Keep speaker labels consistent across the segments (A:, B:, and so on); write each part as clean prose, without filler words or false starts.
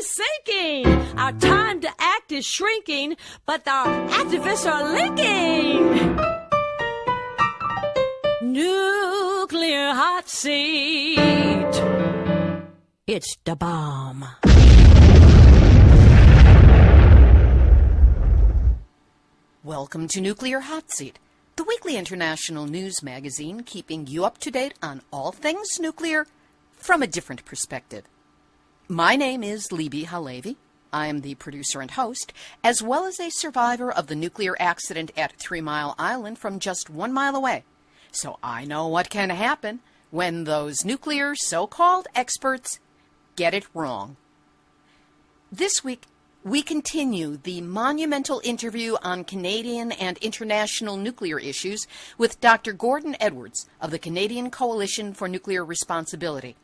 A: is sinking. Our time to act is shrinking, but our activists are linking. Nuclear hot seat. It's the bomb.
B: Welcome to Nuclear Hot Seat, the weekly international news magazine keeping you up to date on all things nuclear from a different perspective. My name is Libbe HaLevy. I am the producer and host, as well as a survivor of the nuclear accident at 3 Mile Island from just 1 mile away. So I know what can happen when those nuclear so-called experts get it wrong. This week, we continue the monumental interview on Canadian and international nuclear issues with Dr. Gordon Edwards of the Canadian Coalition for Nuclear Responsibility.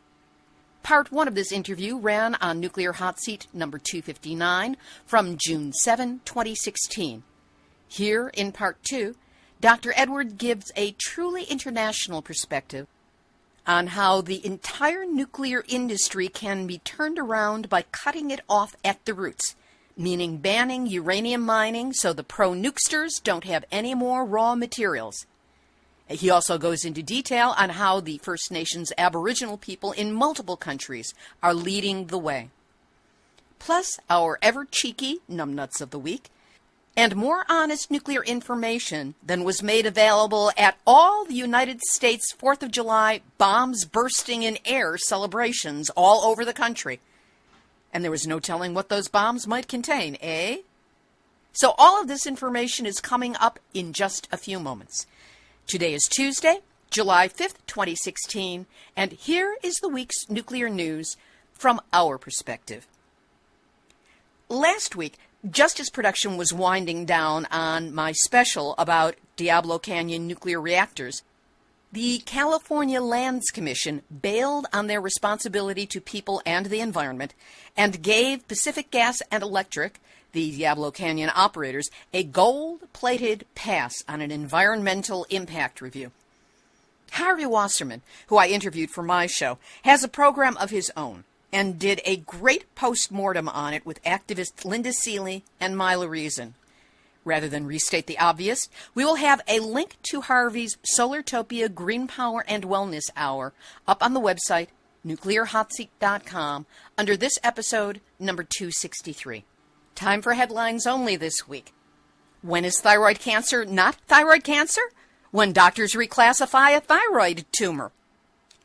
B: Part 1 of this interview ran on Nuclear Hot Seat number 259 from June 7, 2016. Here, in Part 2, Dr. Edwards gives a truly international perspective on how the entire nuclear industry can be turned around by cutting it off at the roots, meaning banning uranium mining so the pro-nukesters don't have any more raw materials. He also goes into detail on how the First Nations Aboriginal people in multiple countries are leading the way. Plus, our ever-cheeky numbnuts of the week, and more honest nuclear information than was made available at all the United States 4th of July bombs bursting in air celebrations all over the country. And there was no telling what those bombs might contain, eh? So all of this information is coming up in just a few moments. Today is Tuesday, July 5th, 2016, and here is the week's nuclear news from our perspective. Last week, just as production was winding down on my special about Diablo Canyon nuclear reactors, the California Lands Commission bailed on their responsibility to people and the environment and gave Pacific Gas and Electric, the Diablo Canyon operators, a gold-plated pass on an environmental impact review. Harvey Wasserman, who I interviewed for my show, has a program of his own and did a great post-mortem on it with activists Linda Seeley and Myla Reason. Rather than restate the obvious, we will have a link to Harvey's Solartopia Green Power and Wellness Hour up on the website, nuclearhotseat.com, under this episode, number 263. Time for headlines only this week. When is thyroid cancer not thyroid cancer? When doctors reclassify a thyroid tumor.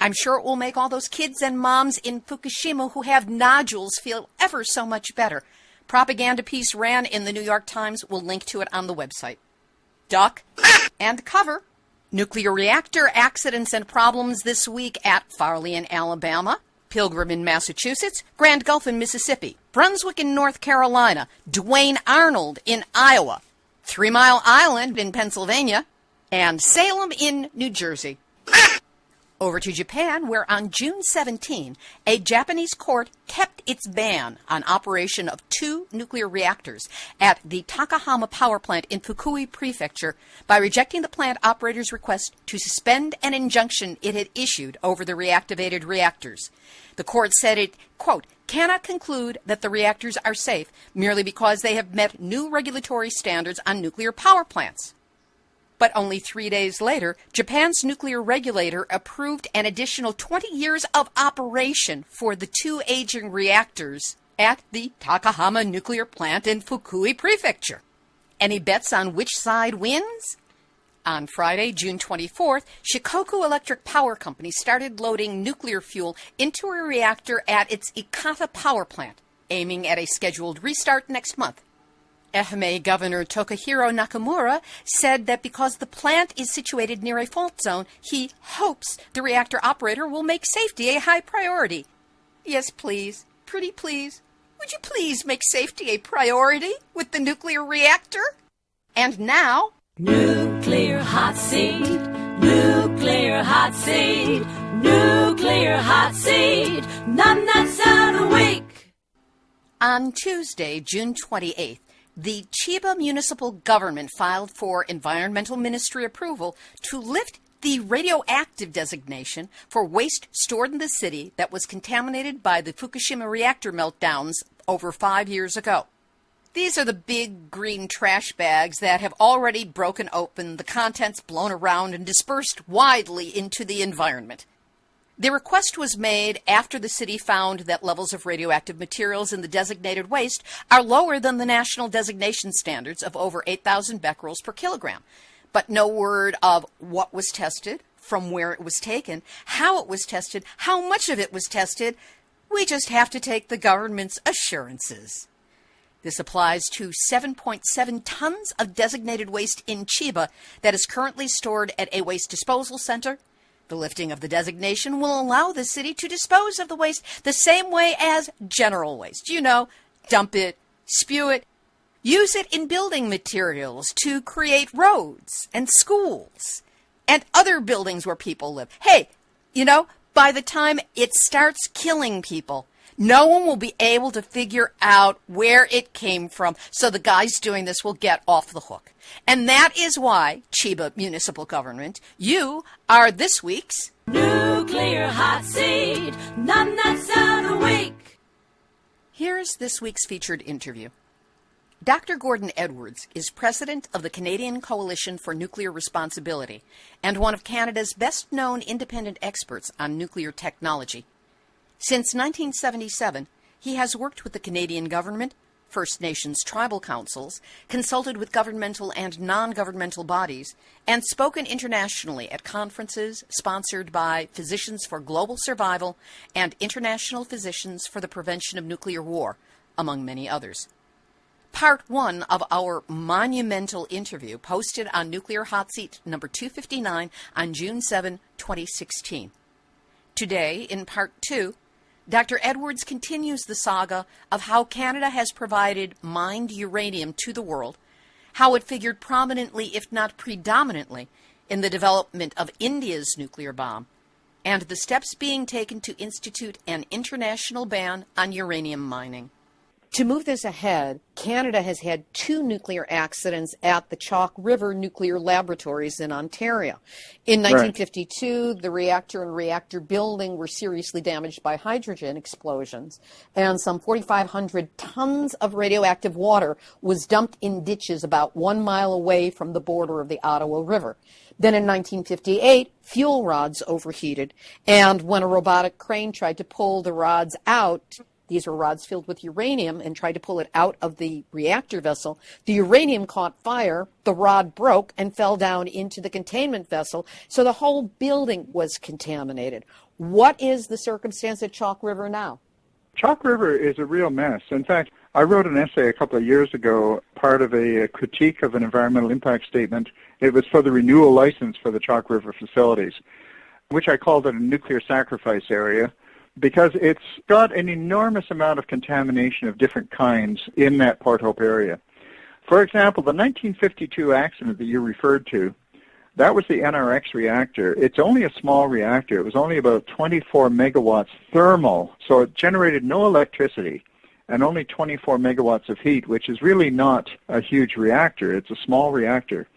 B: I'm sure it will make all those kids and moms in Fukushima who have nodules feel ever so much better. Propaganda piece ran in the New York Times. We'll link to it on the website. Duck and cover. Nuclear reactor accidents and problems this week at Farley in Alabama, Pilgrim in Massachusetts, Grand Gulf in Mississippi, Brunswick in North Carolina, Duane Arnold in Iowa, 3 Mile Island in Pennsylvania, and Salem in New Jersey. Over to Japan, where on June 17, a Japanese court kept its ban on operation of 2 nuclear reactors at the Takahama power plant in Fukui Prefecture by rejecting the plant operator's request to suspend an injunction it had issued over the reactivated reactors. The court said it, quote, cannot conclude that the reactors are safe merely because they have met new regulatory standards on nuclear power plants. But only 3 days later, Japan's nuclear regulator approved an additional 20 years of operation for the 2 aging reactors at the Takahama nuclear plant in Fukui Prefecture. Any bets on which side wins? On Friday, June 24th, Shikoku Electric Power Company started loading nuclear fuel into a reactor at its Ikata power plant, aiming at a scheduled restart next month. FMA Governor Tokahiro Nakamura said that because the plant is situated near a fault zone, he hopes the reactor operator will make safety a high priority. Yes, please. Pretty please. Would you please make safety a priority with the nuclear reactor? And now...
A: Nuclear hot seat, nuclear hot seat, nuclear hot seat, numbnuts of the week.
B: On Tuesday, June 28th, the Chiba municipal government filed for environmental ministry approval to lift the radioactive designation for waste stored in the city that was contaminated by the Fukushima reactor meltdowns over 5 years ago. These are the big green trash bags that have already broken open, the contents blown around and dispersed widely into the environment. The request was made after the city found that levels of radioactive materials in the designated waste are lower than the national designation standards of over 8,000 becquerels per kilogram. But no word of what was tested, from where it was taken, how it was tested, how much of it was tested. We just have to take the government's assurances. This applies to 7.7 tons of designated waste in Chiba that is currently stored at a waste disposal center. The lifting of the designation will allow the city to dispose of the waste the same way as general waste. You know, dump it, spew it, use it in building materials to create roads and schools and other buildings where people live. Hey, you know, by the time it starts killing people, no one will be able to figure out where it came from, so the guys doing this will get off the hook. And that is why, Chiba Municipal Government, you are this week's
A: Nuclear Hot Seat, numbnuts of the week.
B: Here's this week's featured interview. Dr. Gordon Edwards is president of the Canadian Coalition for Nuclear Responsibility and one of Canada's best-known independent experts on nuclear technology. Since 1977, he has worked with the Canadian government, First Nations tribal councils, consulted with governmental and non-governmental bodies, and spoken internationally at conferences sponsored by Physicians for Global Survival and International Physicians for the Prevention of Nuclear War, among many others. Part 1 of our monumental interview posted on Nuclear Hot Seat number 259 on June 7, 2016. Today, in Part 2, Dr. Edwards continues the saga of how Canada has provided mined uranium to the world, how it figured prominently, if not predominantly, in the development of India's nuclear bomb, and the steps being taken to institute an international ban on uranium mining. To move this ahead, Canada has had 2 nuclear accidents at the Chalk River Nuclear Laboratories in Ontario. In 1952, the reactor and reactor building were seriously damaged by hydrogen explosions, and some 4,500 tons of radioactive water was dumped in ditches about 1 mile away from the border of the Ottawa River. Then in 1958, fuel rods overheated, and when a robotic crane tried to pull the rods out, these were rods filled with uranium, and tried to pull it out of the reactor vessel. The uranium caught fire, the rod broke, and fell down into the containment vessel, so the whole building was contaminated. What is the circumstance at Chalk River now?
C: Chalk River is a real mess. In fact, I wrote an essay a couple of years ago, part of a critique of an environmental impact statement. It was for the renewal license for the Chalk River facilities, which I called it a nuclear sacrifice area, because it's got an enormous amount of contamination of different kinds in that Port Hope area. For example, the 1952 accident that you referred to, that was the NRX reactor. It's only a small reactor. It was only about 24 megawatts thermal, so it generated no electricity and only 24 megawatts of heat, which is really not a huge reactor. It's a small reactor.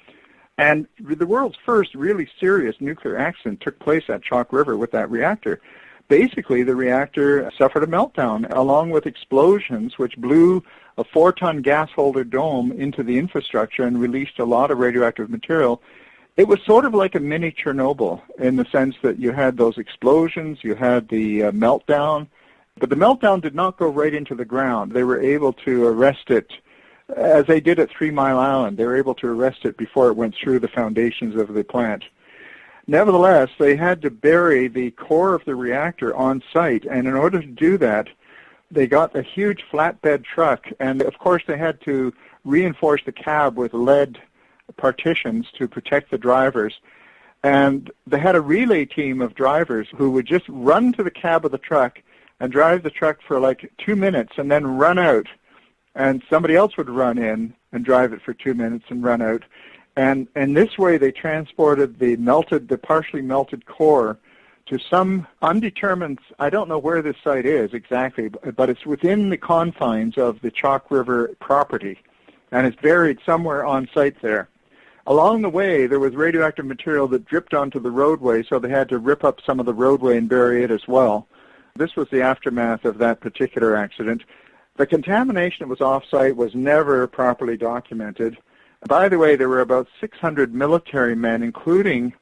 C: And the world's first really serious nuclear accident took place at Chalk River with that reactor. Basically, the reactor suffered a meltdown along with explosions which blew a 4-ton gas holder dome into the infrastructure and released a lot of radioactive material. It was sort of like a mini Chernobyl in the sense that you had those explosions, you had the meltdown, but the meltdown did not go right into the ground. They were able to arrest it, as they did at 3 Mile Island. They were able to arrest it before it went through the foundations of the plant. Nevertheless, they had to bury the core of the reactor on site, and in order to do that, they got a huge flatbed truck, and of course they had to reinforce the cab with lead partitions to protect the drivers. And they had a relay team of drivers who would just run to the cab of the truck and drive the truck for like 2 minutes and then run out, and somebody else would run in and drive it for 2 minutes and run out. And this way they transported the partially melted core to some undetermined, I don't know where this site is exactly, but it's within the confines of the Chalk River property, and it's buried somewhere on site there. Along the way, there was radioactive material that dripped onto the roadway, so they had to rip up some of the roadway and bury it as well. This was the aftermath of that particular accident. The contamination that was off-site was never properly documented. By the way, there were about 600 military men, including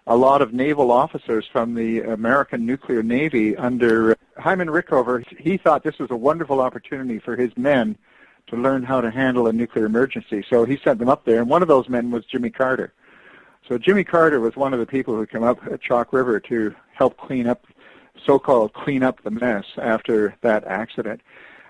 C: a lot of naval officers from the American Nuclear Navy under Hyman Rickover. He thought this was a wonderful opportunity for his men to learn how to handle a nuclear emergency. So he sent them up there, and one of those men was Jimmy Carter. So Jimmy Carter was one of the people who came up at Chalk River to help clean up the mess after that accident.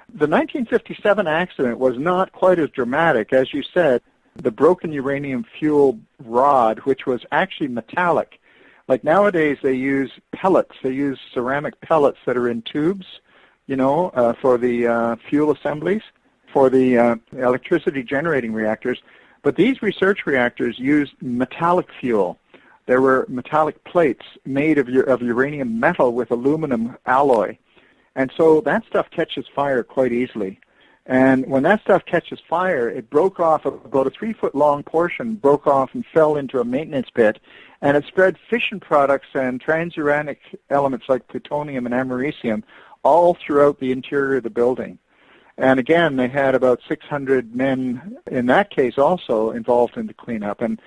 C: The 1957 accident was not quite as dramatic. As you said, the broken uranium fuel rod, which was actually metallic. Like nowadays they use pellets. They use ceramic pellets that are in tubes, for the fuel assemblies, for the electricity generating reactors. But these research reactors used metallic fuel. There were metallic plates made of uranium metal with aluminum alloy. And so that stuff catches fire quite easily. And when that stuff catches fire, it broke off, about a 3-foot-long portion broke off and fell into a maintenance pit, and it spread fission products and transuranic elements like plutonium and americium all throughout the interior of the building. And again, they had about 600 men in that case also involved in the cleanup. And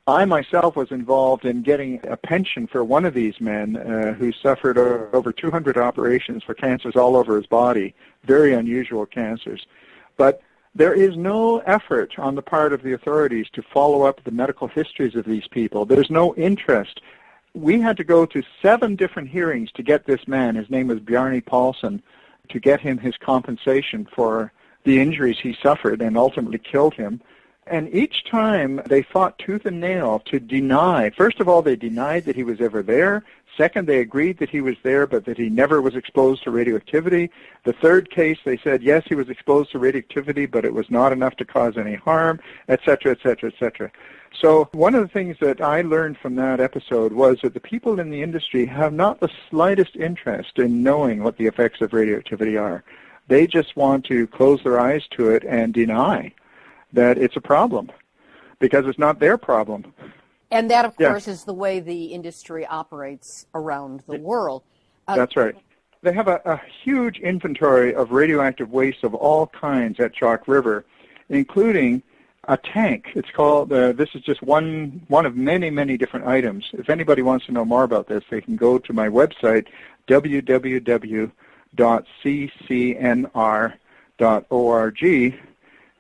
C: I myself was involved in getting a pension for one of these men who suffered over 200 operations for cancers all over his body, very unusual cancers. But there is no effort on the part of the authorities to follow up the medical histories of these people. There's no interest. We had to go to 7 different hearings to get this man, his name was Bjarne Paulsen, to get him his compensation for the injuries he suffered and ultimately killed him. And each time they fought tooth and nail to deny. First of all, they denied that he was ever there. Second, they agreed that he was there, but that he never was exposed to radioactivity. The third case, they said, yes, he was exposed to radioactivity, but it was not enough to cause any harm, et cetera, et cetera, et cetera. So one of the things that I learned from that episode was that the people in the industry have not the slightest interest in knowing what the effects of radioactivity are. They just want to close their eyes to it and deny that it's a problem because it's not their problem.
B: And that, of course, is the way the industry operates around the world.
C: That's right. They have a huge inventory of radioactive waste of all kinds at Chalk River, including a tank. It's called, this is just one of many, many different items. If anybody wants to know more about this, they can go to my website, www.ccnr.org,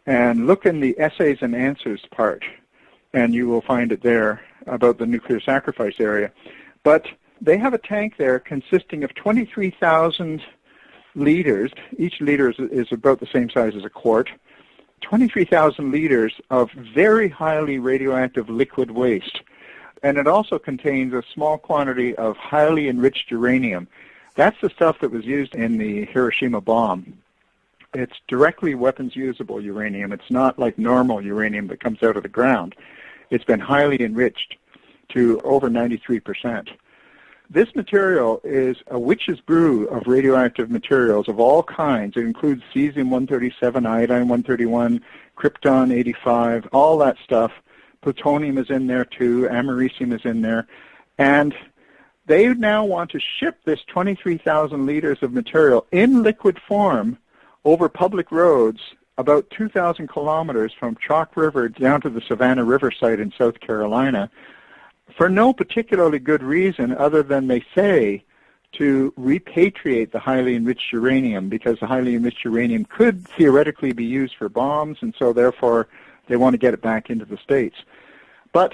C: and look in the essays and answers part, and you will find it there about the nuclear sacrifice area. But they have a tank there consisting of 23,000 liters. Each liter is about the same size as a quart. 23,000 liters of very highly radioactive liquid waste. And it also contains a small quantity of highly enriched uranium. That's the stuff that was used in the Hiroshima bomb. It's directly weapons-usable uranium. It's not like normal uranium that comes out of the ground. It's been highly enriched to over 93%. This material is a witch's brew of radioactive materials of all kinds. It includes cesium-137, iodine-131, krypton-85, all that stuff. Plutonium is in there too. Americium is in there. And they now want to ship this 23,000 liters of material in liquid form over public roads about 2,000 kilometers from Chalk River down to the Savannah River site in South Carolina for no particularly good reason other than, they say, to repatriate the highly enriched uranium, because the highly enriched uranium could theoretically be used for bombs, and so therefore they want to get it back into the States. But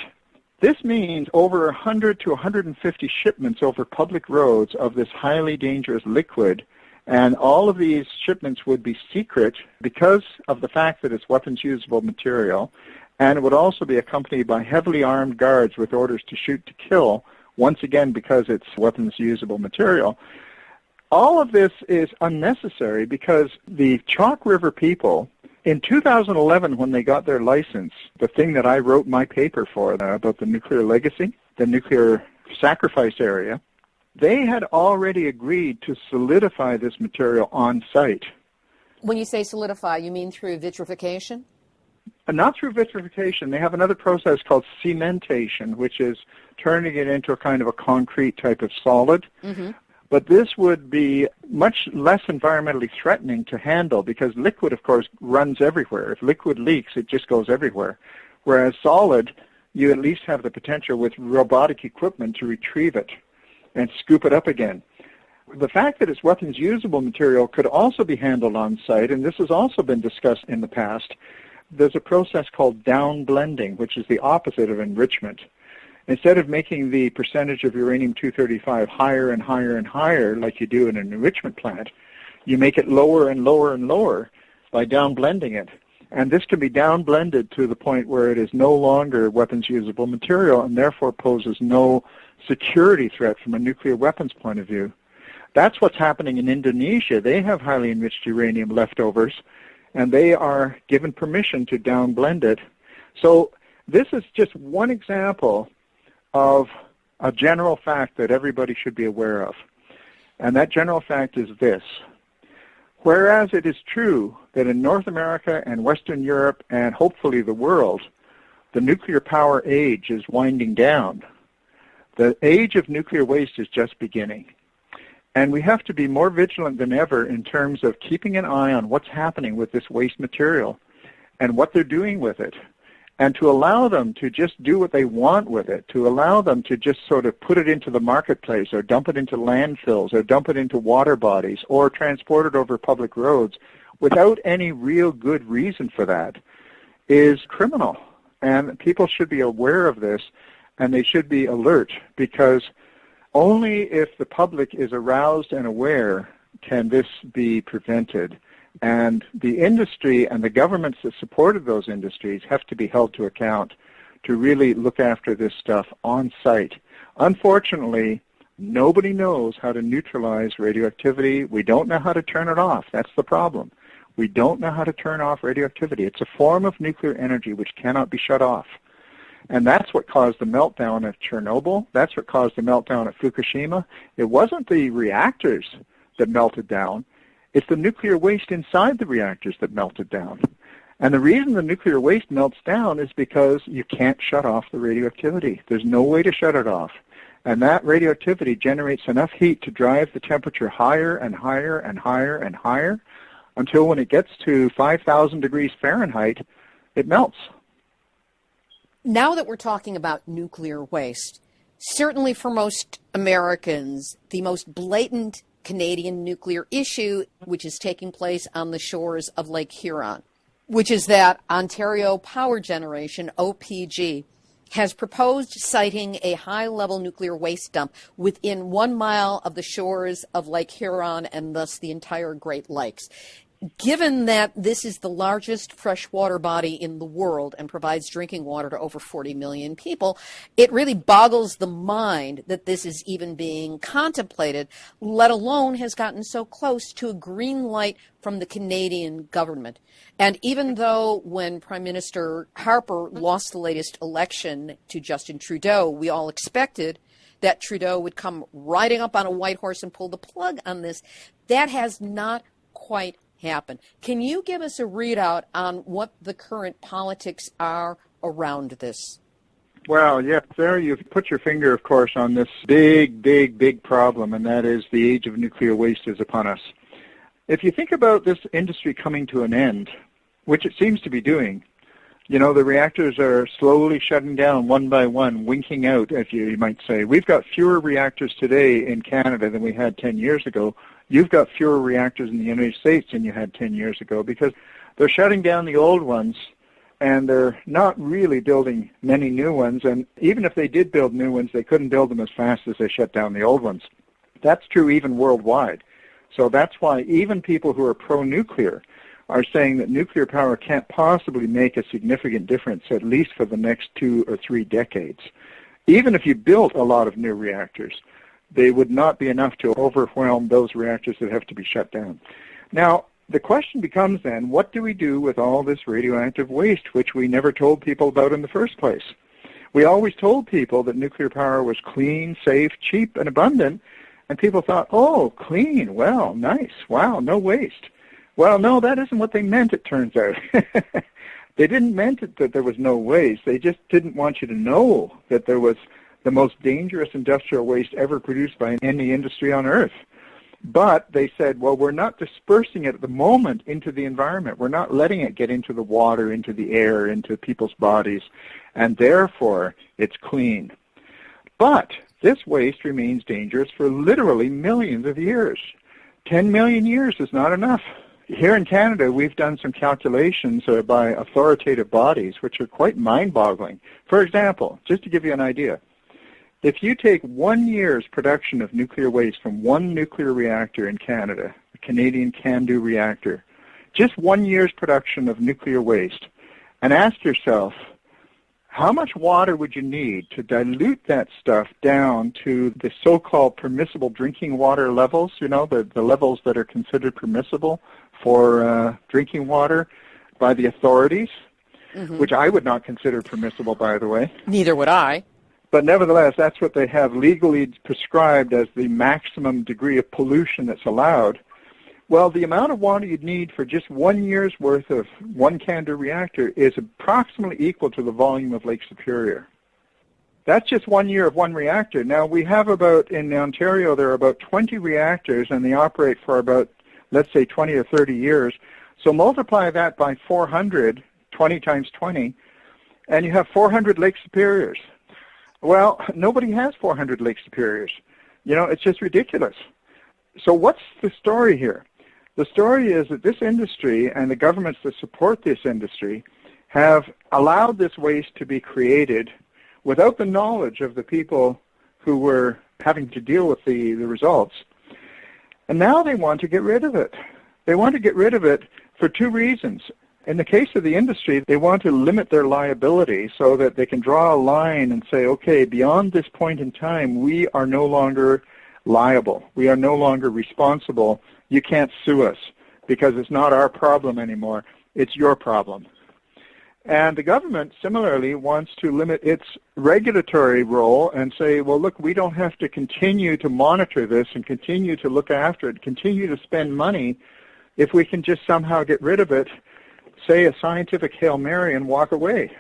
C: this means over 100 to 150 shipments over public roads of this highly dangerous liquid. And all of these shipments would be secret because of the fact that it's weapons-usable material, and it would also be accompanied by heavily armed guards with orders to shoot to kill, once again because it's weapons-usable material. All of this is unnecessary because the Chalk River people, in 2011 when they got their license, the thing that I wrote my paper for about the nuclear legacy, the nuclear sacrifice area, they had already agreed to solidify this material on site.
B: When you say solidify, you mean through vitrification?
C: Not through vitrification. They have another process called cementation, which is turning it into a kind of a concrete type of solid. Mm-hmm. But this would be much less environmentally threatening to handle because liquid, of course, runs everywhere. If liquid leaks, it just goes everywhere. Whereas solid, you at least have the potential with robotic equipment to retrieve it and scoop it up again. The fact that it's weapons usable material could also be handled on site, and this has also been discussed in the past. There's a process called down blending, which is the opposite of enrichment. Instead of making the percentage of uranium-235 higher and higher and higher like you do in an enrichment plant, you make it lower and lower and lower by down blending it. And this can be down blended to the point where it is no longer weapons usable material and therefore poses no security threat from a nuclear weapons point of view. That's what's happening in Indonesia. They have highly enriched uranium leftovers, and they are given permission to down blend it. So this is just one example of a general fact that everybody should be aware of. And that general fact is this. Whereas it is true that in North America and Western Europe and hopefully the world, the nuclear power age is winding down, the age of nuclear waste is just beginning. And we have to be more vigilant than ever in terms of keeping an eye on what's happening with this waste material and what they're doing with it, and to allow them to just do what they want with it, to allow them to just sort of put it into the marketplace or dump it into landfills or dump it into water bodies or transport it over public roads without any real good reason for that is criminal. And people should be aware of this, and they should be alert, because only if the public is aroused and aware can this be prevented. And the industry and the governments that supported those industries have to be held to account to really look after this stuff on site. Unfortunately, nobody knows how to neutralize radioactivity. We don't know how to turn it off. That's the problem. We don't know how to turn off radioactivity. It's a form of nuclear energy which cannot be shut off. And that's what caused the meltdown at Chernobyl. That's what caused the meltdown at Fukushima. It wasn't the reactors that melted down. It's the nuclear waste inside the reactors that melted down. And the reason the nuclear waste melts down is because you can't shut off the radioactivity. There's no way to shut it off. And that radioactivity generates enough heat to drive the temperature higher and higher and higher and higher until when it gets to 5,000 degrees Fahrenheit, it melts.
B: Now that we're talking about nuclear waste, certainly for most Americans, the most blatant Canadian nuclear issue, which is taking place on the shores of Lake Huron, which is that Ontario Power Generation, OPG, has proposed siting a high-level nuclear waste dump within 1 mile of the shores of Lake Huron and thus the entire Great Lakes. Given that this is the largest freshwater body in the world and provides drinking water to over 40 million people, it really boggles the mind that this is even being contemplated, let alone has gotten so close to a green light from the Canadian government. And even though when Prime Minister Harper lost the latest election to Justin Trudeau, we all expected that Trudeau would come riding up on a white horse and pull the plug on this, that has not quite happen. Can you give us a readout on what the current politics are around this?
C: Well, yes, there you've put your finger, of course, on this big problem, and that is the age of nuclear waste is upon us. If you think about this industry coming to an end, which it seems to be doing, you know, the reactors are slowly shutting down one by one, winking out, as you might say. We've got fewer reactors today in Canada than we had 10 years ago. You've got fewer reactors in the United States than you had 10 years ago because they're shutting down the old ones and they're not really building many new ones. And even if they did build new ones, they couldn't build them as fast as they shut down the old ones. That's true even worldwide. So that's why even people who are pro-nuclear are saying that nuclear power can't possibly make a significant difference, at least for the next 2 or 3 decades. Even if you built a lot of new reactors, they would not be enough to overwhelm those reactors that have to be shut down. Now, the question becomes then, what do we do with all this radioactive waste, which we never told people about in the first place? We always told people that nuclear power was clean, safe, cheap, and abundant, and people thought, oh, clean, well, nice, wow, no waste. Well, no, that isn't what they meant, it turns out. They didn't mean it that there was no waste. They just didn't want you to know that there was the most dangerous industrial waste ever produced by any industry on Earth. But they said, well, we're not dispersing it at the moment into the environment. We're not letting it get into the water, into the air, into people's bodies, and therefore it's clean. But this waste remains dangerous for literally millions of years. 10 million years is not enough. Here in Canada, we've done some calculations by authoritative bodies, which are quite mind-boggling. For example, just to give you an idea, if you take 1 year's production of nuclear waste from one nuclear reactor in Canada, a Canadian CANDU reactor, just 1 year's production of nuclear waste, and ask yourself, how much water would you need to dilute that stuff down to the so-called permissible drinking water levels, you know, the levels that are considered permissible for drinking water by the authorities, which I would not consider permissible, by the way.
B: Neither would I.
C: But nevertheless, that's what they have legally prescribed as the maximum degree of pollution that's allowed. Well, the amount of water you'd need for just 1 year's worth of one CANDU reactor is approximately equal to the volume of Lake Superior. That's just 1 year of one reactor. Now, we have in Ontario, there are about 20 reactors, and they operate for about, let's say, 20 or 30 years. So multiply that by 400, 20 times 20, and you have 400 Lake Superiors. Well, nobody has 400 Lake Superiors. You know, it's just ridiculous. So what's the story here? The story is that this industry and the governments that support this industry have allowed this waste to be created without the knowledge of the people who were having to deal with the results. And now they want to get rid of it. They want to get rid of it for two reasons. In the case of the industry, they want to limit their liability so that they can draw a line and say, okay, beyond this point in time, we are no longer liable. We are no longer responsible. You can't sue us because it's not our problem anymore. It's your problem. And the government similarly wants to limit its regulatory role and say, well, look, we don't have to continue to monitor this and continue to look after it, continue to spend money if we can just somehow get rid of it, say a scientific Hail Mary and walk away.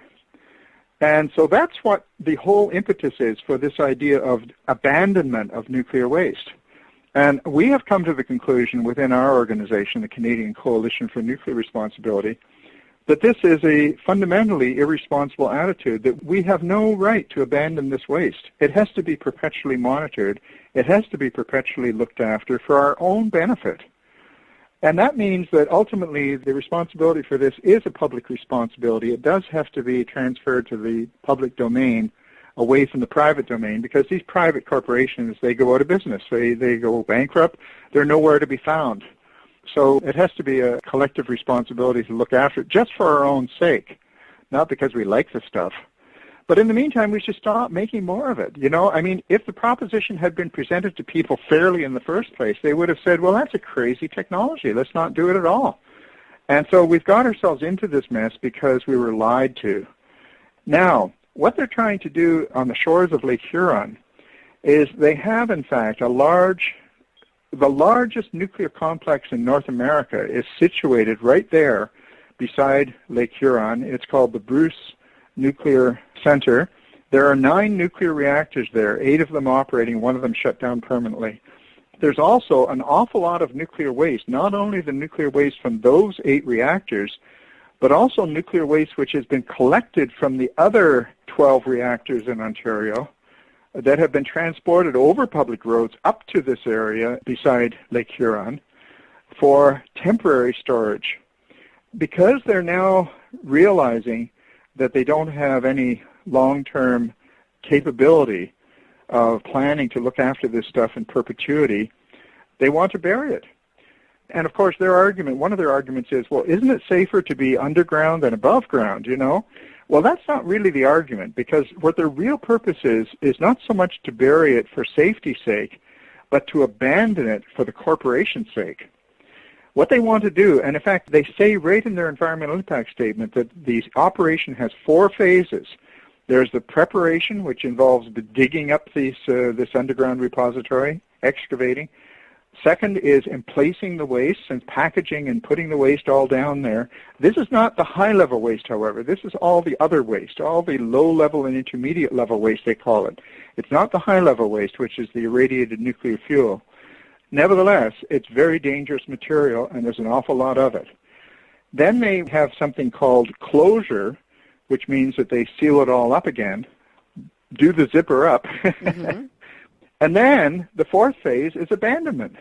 C: And so that's what the whole impetus is for this idea of abandonment of nuclear waste. And we have come to the conclusion within our organization, the Canadian Coalition for Nuclear Responsibility, that this is a fundamentally irresponsible attitude, that we have no right to abandon this waste. It has to be perpetually monitored. It has to be perpetually looked after for our own benefit. And that means that ultimately the responsibility for this is a public responsibility. It does have to be transferred to the public domain away from the private domain, because these private corporations, they go out of business. They go bankrupt. They're nowhere to be found. So it has to be a collective responsibility to look after it just for our own sake, not because we like the stuff. But in the meantime, we should stop making more of it. You know, I mean, if the proposition had been presented to people fairly in the first place, they would have said, well, that's a crazy technology. Let's not do it at all. And so we've got ourselves into this mess because we were lied to. Now, what they're trying to do on the shores of Lake Huron is they have, in fact, the largest nuclear complex in North America is situated right there beside Lake Huron. It's called the Bruce Nuclear Center. There are 9 nuclear reactors there, 8 of them operating, 1 of them shut down permanently. There's also an awful lot of nuclear waste, not only the nuclear waste from those 8 reactors, but also nuclear waste which has been collected from the other 12 reactors in Ontario that have been transported over public roads up to this area beside Lake Huron for temporary storage. Because they're now realizing that they don't have any long-term capability of planning to look after this stuff in perpetuity, they want to bury it. And of course, one of their arguments is, well, isn't it safer to be underground than above ground, you know? Well, that's not really the argument, because what their real purpose is not so much to bury it for safety's sake, but to abandon it for the corporation's sake. What they want to do, and in fact, they say right in their environmental impact statement that the operation has 4 phases. There's the preparation, which involves the digging up this underground repository, excavating. Second is emplacing the waste and packaging and putting the waste all down there. This is not the high-level waste, however. This is all the other waste, all the low-level and intermediate-level waste, they call it. It's not the high-level waste, which is the irradiated nuclear fuel. Nevertheless, it's very dangerous material, and there's an awful lot of it. Then they have something called closure, which means that they seal it all up again, do the zipper up, and then the fourth phase is abandonment.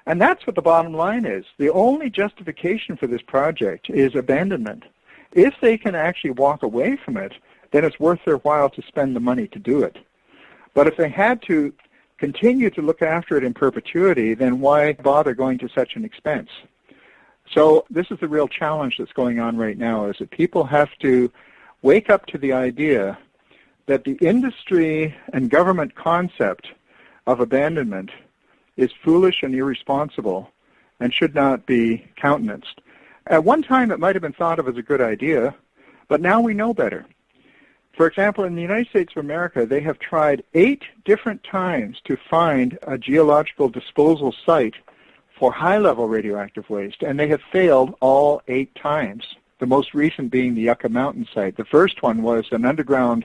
C: And that's what the bottom line is. The only justification for this project is abandonment. If they can actually walk away from it, then it's worth their while to spend the money to do it. But if they had to continue to look after it in perpetuity, then why bother going to such an expense? So this is the real challenge that's going on right now, is that people have to wake up to the idea that the industry and government concept of abandonment is foolish and irresponsible and should not be countenanced. At one time, it might have been thought of as a good idea, but now we know better. For example, in the United States of America, they have tried 8 different times to find a geological disposal site for high-level radioactive waste, and they have failed all 8 times, the most recent being the Yucca Mountain site. The first one was an underground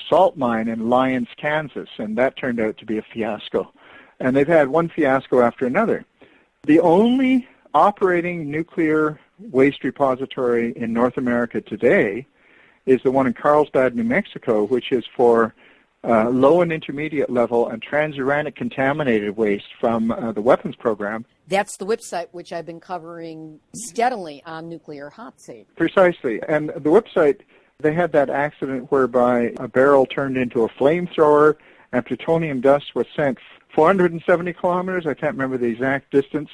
C: salt mine in Lyons, Kansas, and that turned out to be a fiasco. And they've had one fiasco after another. The only operating nuclear waste repository in North America today is the one in Carlsbad, New Mexico, which is for low and intermediate level and transuranic contaminated waste from the weapons program.
B: That's the website which I've been covering steadily on Nuclear Hotseat.
C: Precisely. And the website, they had that accident whereby a barrel turned into a flamethrower and plutonium dust was sent 470 kilometers, I can't remember the exact distance,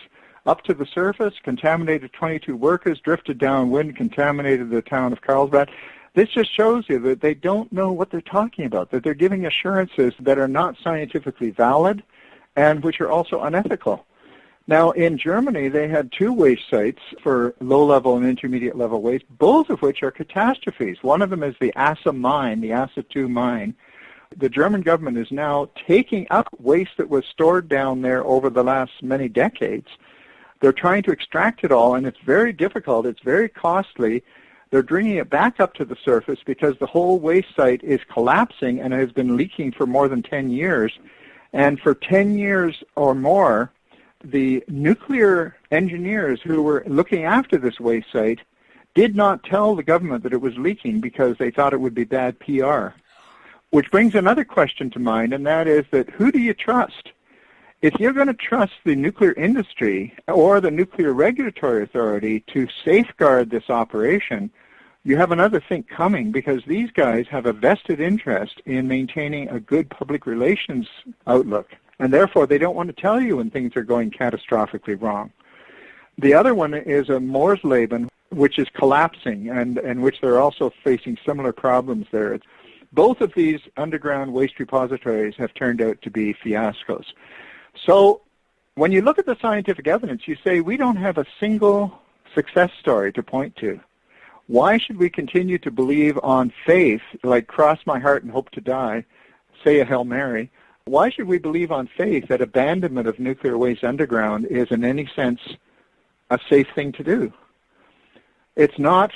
C: up to the surface, contaminated 22 workers, drifted downwind, contaminated the town of Carlsbad. This just shows you that they don't know what they're talking about, that they're giving assurances that are not scientifically valid and which are also unethical. Now, in Germany, they had 2 waste sites for low-level and intermediate-level waste, both of which are catastrophes. One of them is the Asse mine, the Asse 2 mine. The German government is now taking up waste that was stored down there over the last many decades. They're trying to extract it all, and it's very difficult. It's very costly. They're bringing it back up to the surface because the whole waste site is collapsing and has been leaking for more than 10 years. And for 10 years or more, the nuclear engineers who were looking after this waste site did not tell the government that it was leaking because they thought it would be bad PR. Which brings another question to mind, and that is that who do you trust? If you're going to trust the nuclear industry or the Nuclear Regulatory Authority to safeguard this operation, you have another thing coming because these guys have a vested interest in maintaining a good public relations outlook, and therefore they don't want to tell you when things are going catastrophically wrong. The other one is a Moorsleben, which is collapsing and which they're also facing similar problems there. Both of these underground waste repositories have turned out to be fiascos. So when you look at the scientific evidence, you say we don't have a single success story to point to. Why should we continue to believe on faith, like cross my heart and hope to die, say a Hail Mary? Why should we believe on faith that abandonment of nuclear waste underground is in any sense a safe thing to do? It's not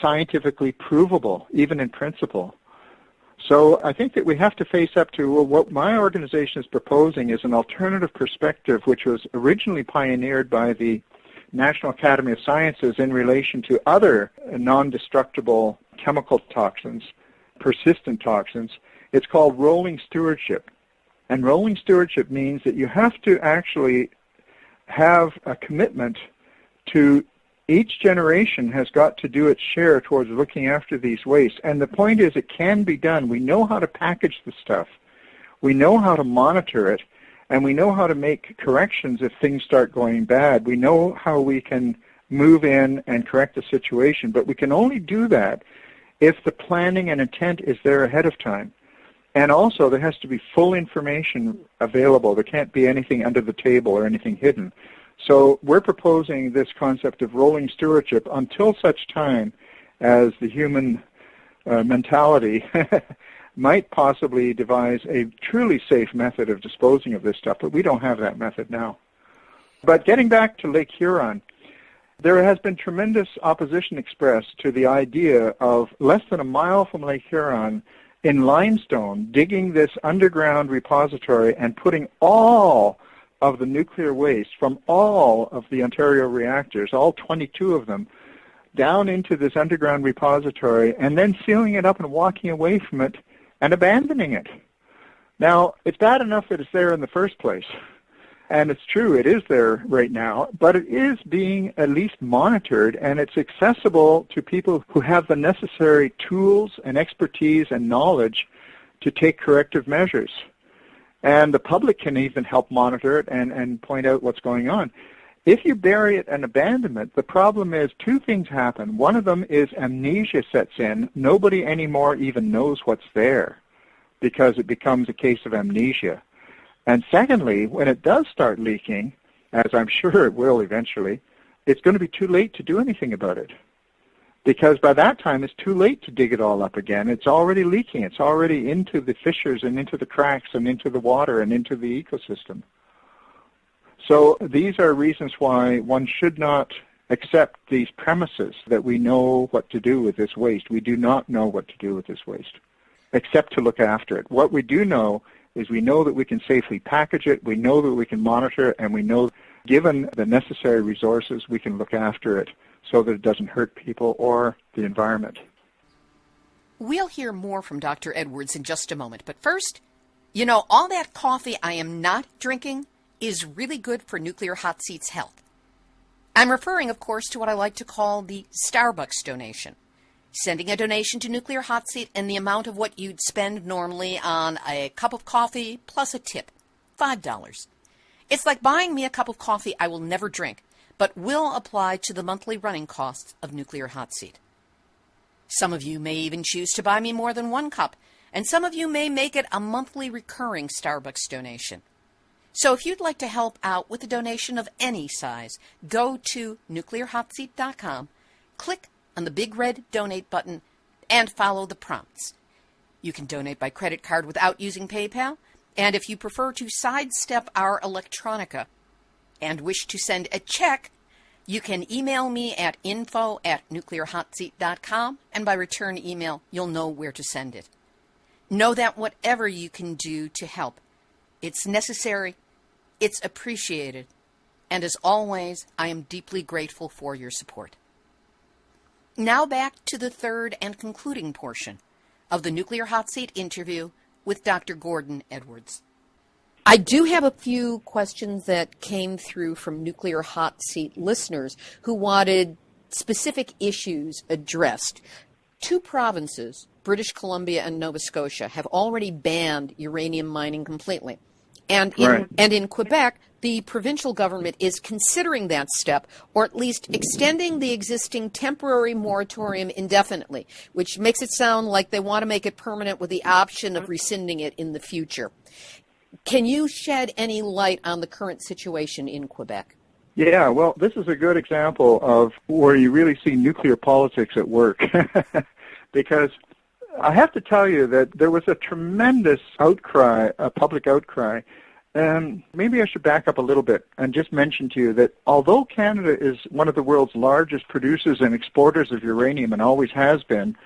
C: scientifically provable, even in principle. So I think that we have to face up to what my organization is proposing is an alternative perspective which was originally pioneered by the National Academy of Sciences in relation to other non-destructible chemical toxins, persistent toxins. It's called rolling stewardship. And rolling stewardship means that you have to actually have a commitment to each generation has got to do its share towards looking after these wastes. And the point is it can be done. We know how to package the stuff. We know how to monitor it. And we know how to make corrections if things start going bad. We know how we can move in and correct the situation. But we can only do that if the planning and intent is there ahead of time. And also there has to be full information available. There can't be anything under the table or anything hidden. So we're proposing this concept of rolling stewardship until such time as the human mentality might possibly devise a truly safe method of disposing of this stuff, but we don't have that method now. But getting back to Lake Huron, there has been tremendous opposition expressed to the idea of less than a mile from Lake Huron in limestone, digging this underground repository and putting all of the nuclear waste from all of the Ontario reactors, all 22 of them, down into this underground repository and then sealing it up and walking away from it and abandoning it. Now, it's bad enough that it's there in the first place. And it's true, it is there right now, but it is being at least monitored, and it's accessible to people who have the necessary tools and expertise and knowledge to take corrective measures. And the public can even help monitor it and point out what's going on. If you bury it and abandon it, the problem is two things happen. One of them is amnesia sets in. Nobody anymore even knows what's there because it becomes a case of amnesia. And secondly, when it does start leaking, as I'm sure it will eventually, it's going to be too late to do anything about it. Because by that time, it's too late to dig it all up again. It's already leaking. It's already into the fissures and into the cracks and into the water and into the ecosystem. So these are reasons why one should not accept these premises that we know what to do with this waste. We do not know what to do with this waste, except to look after it. What we do know is we know that we can safely package it, we know that we can monitor it, and we know, given the necessary resources, we can look after it so that it doesn't hurt people or the environment.
B: We'll hear more from Dr. Edwards in just a moment, but first, you know, all that coffee I am not drinking is really good for Nuclear Hot Seat's health. I'm referring, of course, to what I like to call the Starbucks donation. Sending a donation to Nuclear Hot Seat in the amount of what you'd spend normally on a cup of coffee plus a tip, $5. It's like buying me a cup of coffee I will never drink, but will apply to the monthly running costs of Nuclear Hot Seat. Some of you may even choose to buy me more than one cup, and some of you may make it a monthly recurring Starbucks donation. So if you'd like to help out with a donation of any size, go to nuclearhotseat.com, click on the big red donate button, and follow the prompts. You can donate by credit card without using PayPal, and if you prefer to sidestep our electronica and wish to send a check, you can email me at info@nuclearhotseat.com, and by return email, you'll know where to send it. Know that whatever you can do to help, it's necessary, it's appreciated, and as always, I am deeply grateful for your support. Now back to the third and concluding portion of the Nuclear Hot Seat interview with Dr. Gordon Edwards. I do have a few questions that came through from Nuclear Hot Seat listeners who wanted specific issues addressed. Two provinces, British Columbia and Nova Scotia, have already banned uranium mining completely. And in Quebec, the provincial government is considering that step, or at least extending the existing temporary moratorium indefinitely, which makes it sound like they want to make it permanent with the option of rescinding it in the future. Can you shed any light on the current situation in Quebec?
C: Yeah, well, this is a good example of where you really see nuclear politics at work. Because I have to tell you that there was a tremendous outcry, a public outcry, and maybe I should back up a little bit and just mention to you that although Canada is one of the world's largest producers and exporters of uranium and always has been,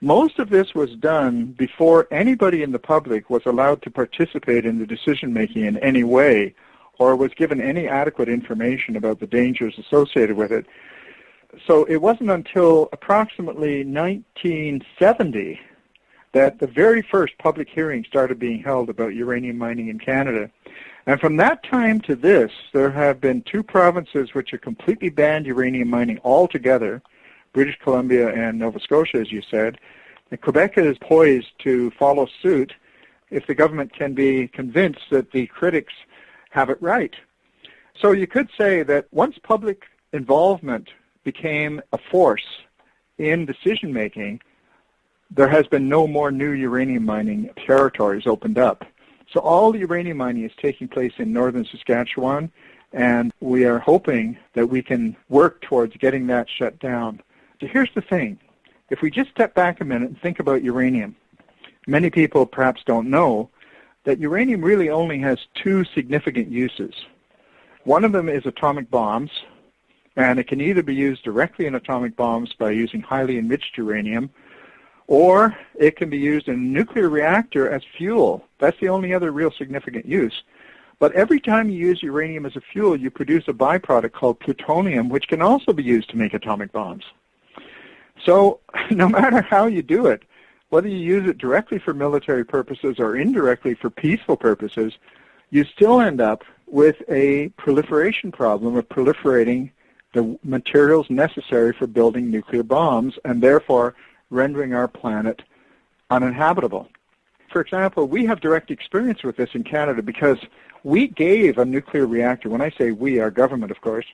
C: most of this was done before anybody in the public was allowed to participate in the decision-making in any way or was given any adequate information about the dangers associated with it. So it wasn't until approximately 1970 that the very first public hearing started being held about uranium mining in Canada. And from that time to this, there have been two provinces which have completely banned uranium mining altogether, British Columbia and Nova Scotia, as you said. And Quebec is poised to follow suit if the government can be convinced that the critics have it right. So you could say that once public involvement became a force in decision-making, there has been no more new uranium mining territories opened up. So all the uranium mining is taking place in northern Saskatchewan, and we are hoping that we can work towards getting that shut down. So here's the thing. If we just step back a minute and think about uranium, many people perhaps don't know that uranium really only has two significant uses. One of them is atomic bombs, and it can either be used directly in atomic bombs by using highly enriched uranium, or it can be used in a nuclear reactor as fuel. That's the only other real significant use. But every time you use uranium as a fuel, you produce a byproduct called plutonium, which can also be used to make atomic bombs. So no matter how you do it, whether you use it directly for military purposes or indirectly for peaceful purposes, you still end up with a proliferation problem of proliferating the materials necessary for building nuclear bombs and therefore rendering our planet uninhabitable. For example, we have direct experience with this in Canada because we gave a nuclear reactor, when I say we, our government, of course,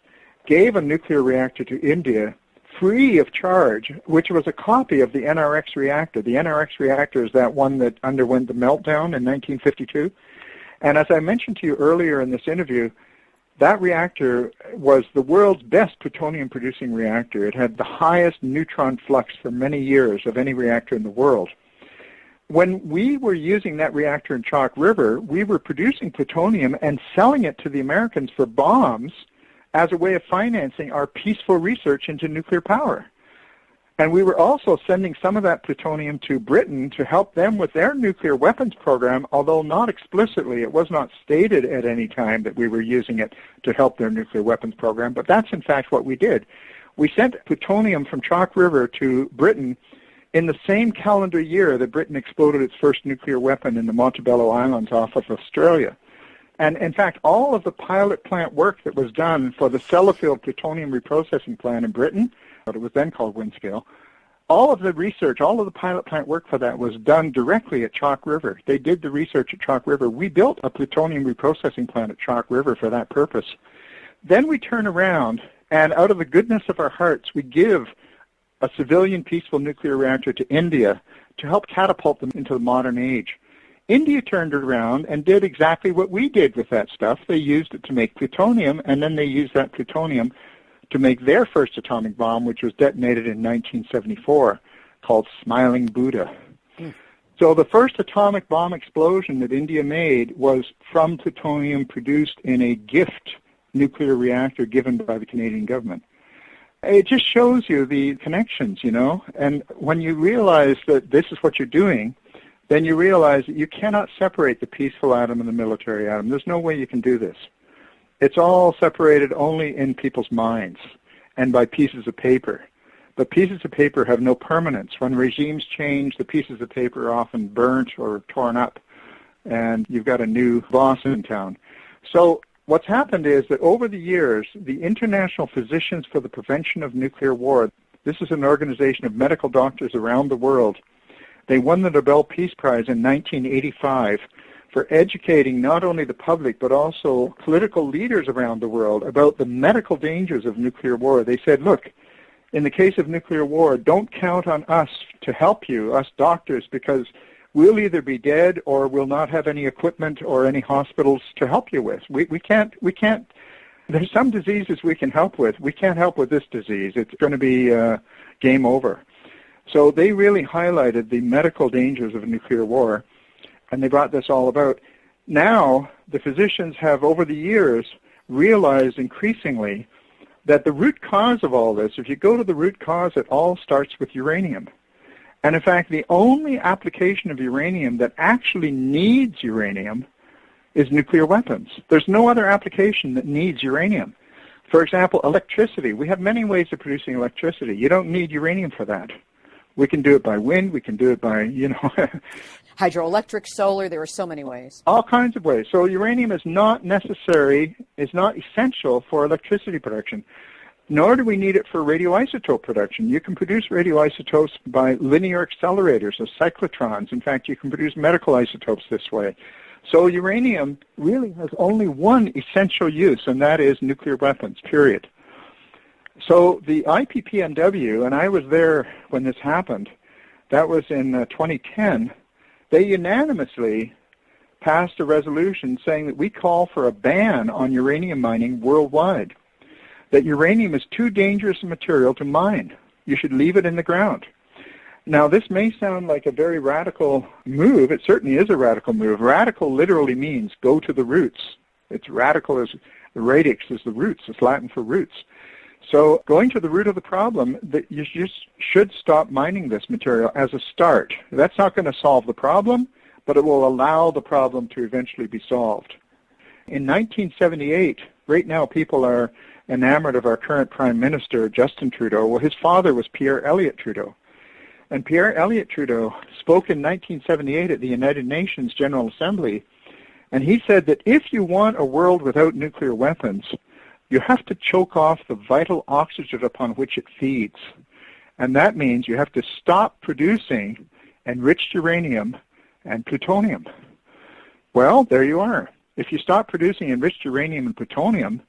C: gave a nuclear reactor to India free of charge, which was a copy of the NRX reactor. The NRX reactor is that one that underwent the meltdown in 1952. And as I mentioned to you earlier in this interview, that reactor was the world's best plutonium-producing reactor. It had the highest neutron flux for many years of any reactor in the world. When we were using that reactor in Chalk River, we were producing plutonium and selling it to the Americans for bombs as a way of financing our peaceful research into nuclear power. And we were also sending some of that plutonium to Britain to help them with their nuclear weapons program, although not explicitly. It was not stated at any time that we were using it to help their nuclear weapons program, but that's in fact what we did. We sent plutonium from Chalk River to Britain in the same calendar year that Britain exploded its first nuclear weapon in the Montebello Islands off of Australia. And in fact, all of the pilot plant work that was done for the Sellafield plutonium reprocessing plant in Britain, what it was then called Windscale, all of the research, all of the pilot plant work for that was done directly at Chalk River. They did the research at Chalk River. We built a plutonium reprocessing plant at Chalk River for that purpose. Then we turn around, and out of the goodness of our hearts, we give a civilian peaceful nuclear reactor to India to help catapult them into the modern age. India turned around and did exactly what we did with that stuff. They used it to make plutonium, and then they used that plutonium to make their first atomic bomb, which was detonated in 1974, called Smiling Buddha. So the first atomic bomb explosion that India made was from plutonium produced in a gift nuclear reactor given by the Canadian government. It just shows you the connections, you know, and when you realize that this is what you're doing, then you realize that you cannot separate the peaceful atom and the military atom. There's no way you can do this. It's all separated only in people's minds and by pieces of paper. But pieces of paper have no permanence. When regimes change, the pieces of paper are often burnt or torn up, and you've got a new boss in town. So what's happened is that over the years, the International Physicians for the Prevention of Nuclear War, this is an organization of medical doctors around the world, they won the Nobel Peace Prize in 1985 for educating not only the public but also political leaders around the world about the medical dangers of nuclear war. They said, look, in the case of nuclear war, don't count on us to help you, us doctors, because we'll either be dead or we'll not have any equipment or any hospitals to help you with. We can't, there's some diseases we can help with. We can't help with this disease. It's going to be game over. So they really highlighted the medical dangers of nuclear war, and they brought this all about. Now, the physicians have, over the years, realized increasingly that the root cause of all this, if you go to the root cause, it all starts with uranium. And in fact, the only application of uranium that actually needs uranium is nuclear weapons. There's no other application that needs uranium. For example, electricity. We have many ways of producing electricity. You don't need uranium for that. We can do it by wind. We can do it by,
B: hydroelectric, solar, there are so many ways.
C: All kinds of ways. So uranium is not necessary, is not essential for electricity production, nor do we need it for radioisotope production. You can produce radioisotopes by linear accelerators of cyclotrons. In fact, you can produce medical isotopes this way. So uranium really has only one essential use, and that is nuclear weapons, period. So the IPPNW, and I was there when this happened, that was in 2010, they unanimously passed a resolution saying that we call for a ban on uranium mining worldwide, that uranium is too dangerous a material to mine. You should leave it in the ground. Now, this may sound like a very radical move. It certainly is a radical move. Radical literally means go to the roots. It's radical as The radix is the roots. It's Latin for roots. So going to the root of the problem, that you just should stop mining this material as a start. That's not going to solve the problem, but it will allow the problem to eventually be solved. In 1978, right now people are enamored of our current Prime Minister, Justin Trudeau. Well, his father was Pierre Elliott Trudeau. And Pierre Elliott Trudeau spoke in 1978 at the United Nations General Assembly, and he said that if you want a world without nuclear weapons, you have to choke off the vital oxygen upon which it feeds. And that means you have to stop producing enriched uranium and plutonium. Well, there you are. If you stop producing enriched uranium and plutonium,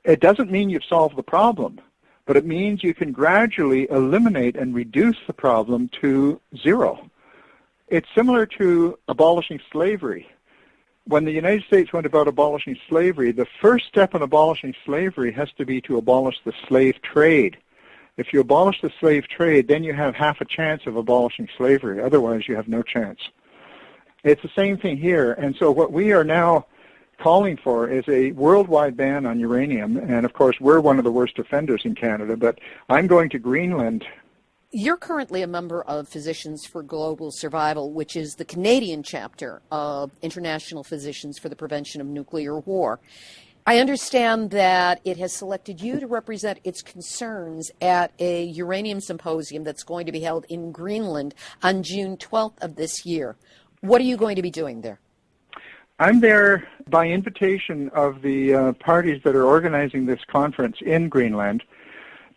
C: it doesn't mean you've solved the problem, but it means you can gradually eliminate and reduce the problem to zero. It's similar to abolishing slavery. When the United States went about abolishing slavery, the first step in abolishing slavery has to be to abolish the slave trade. If you abolish the slave trade, then you have half a chance of abolishing slavery. Otherwise, you have no chance. It's the same thing here. And so what we are now calling for is a worldwide ban on uranium. And, of course, we're one of the worst offenders in Canada. But I'm going to Greenland.
B: You're currently a member of Physicians for Global Survival, which is the Canadian chapter of International Physicians for the Prevention of Nuclear War. I understand that it has selected you to represent its concerns at a uranium symposium that's going to be held in Greenland on June 12th of this year. What are you going to be doing there?
C: I'm there by invitation of the parties that are organizing this conference in Greenland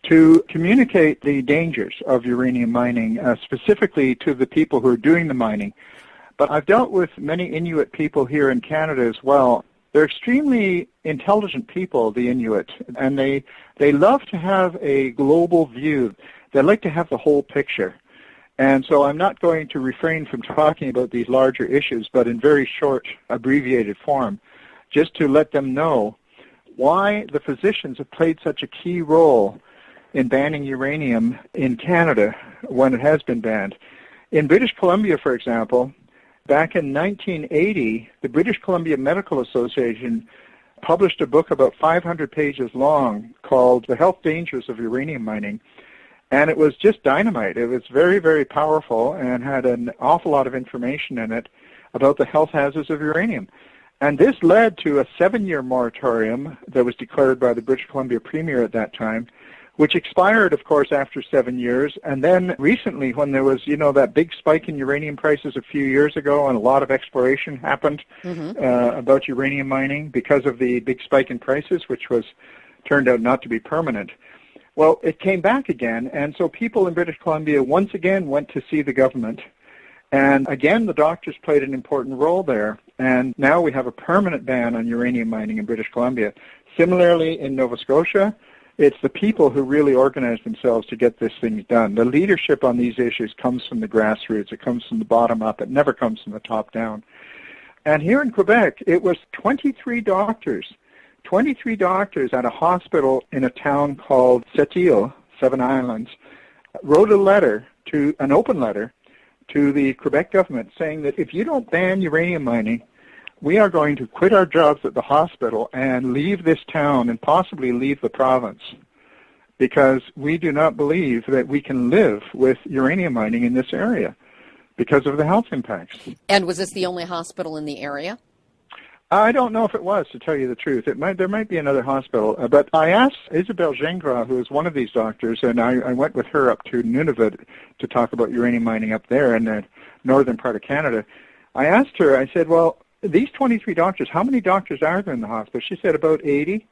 C: to communicate the dangers of uranium mining, specifically to the people who are doing the mining. But I've dealt with many Inuit people here in Canada as well. They're extremely intelligent people, the Inuit, and they love to have a global view. They like to have the whole picture. And so I'm not going to refrain from talking about these larger issues, but in very short, abbreviated form, just to let them know why the physicians have played such a key role in banning uranium in Canada when it has been banned. In British Columbia, for example, back in 1980, the British Columbia Medical Association published a book about 500 pages long called The Health Dangers of Uranium Mining, and it was just dynamite. It was very, very powerful and had an awful lot of information in it about the health hazards of uranium. And this led to a 7-year moratorium that was declared by the British Columbia Premier at that time, which expired, of course, after 7 years. And then recently, when there was, that big spike in uranium prices a few years ago, and a lot of exploration happened about uranium mining because of the big spike in prices, which turned out not to be permanent. Well, it came back again, and so people in British Columbia once again went to see the government. And again, the doctors played an important role there. And now we have a permanent ban on uranium mining in British Columbia. Similarly, in Nova Scotia, it's the people who really organize themselves to get this thing done. The leadership on these issues comes from the grassroots. It comes from the bottom up. It never comes from the top down. And here in Quebec, it was 23 doctors at a hospital in a town called Sept-Îles, Seven Islands, wrote an open letter to the Quebec government saying that if you don't ban uranium mining, we are going to quit our jobs at the hospital and leave this town and possibly leave the province, because we do not believe that we can live with uranium mining in this area because of the health impacts.
B: And was this the only hospital in the area?
C: I don't know if it was, to tell you the truth. There might be another hospital. But I asked Isabelle Gingras, who is one of these doctors, and I went with her up to Nunavut to talk about uranium mining up there in the northern part of Canada. I asked her, I said, well, these 23 doctors, how many doctors are there in the hospital? She said about 80.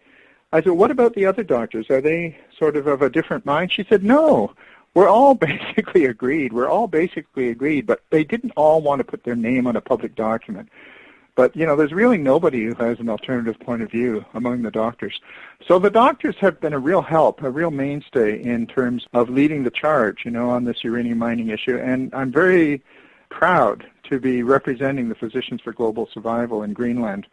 C: I said, what about the other doctors? Are they sort of a different mind? She said, no, we're all basically agreed. But they didn't all want to put their name on a public document. But, there's really nobody who has an alternative point of view among the doctors. So the doctors have been a real help, a real mainstay in terms of leading the charge, on this uranium mining issue. And I'm very proud to be representing the Physicians for Global Survival in Greenland.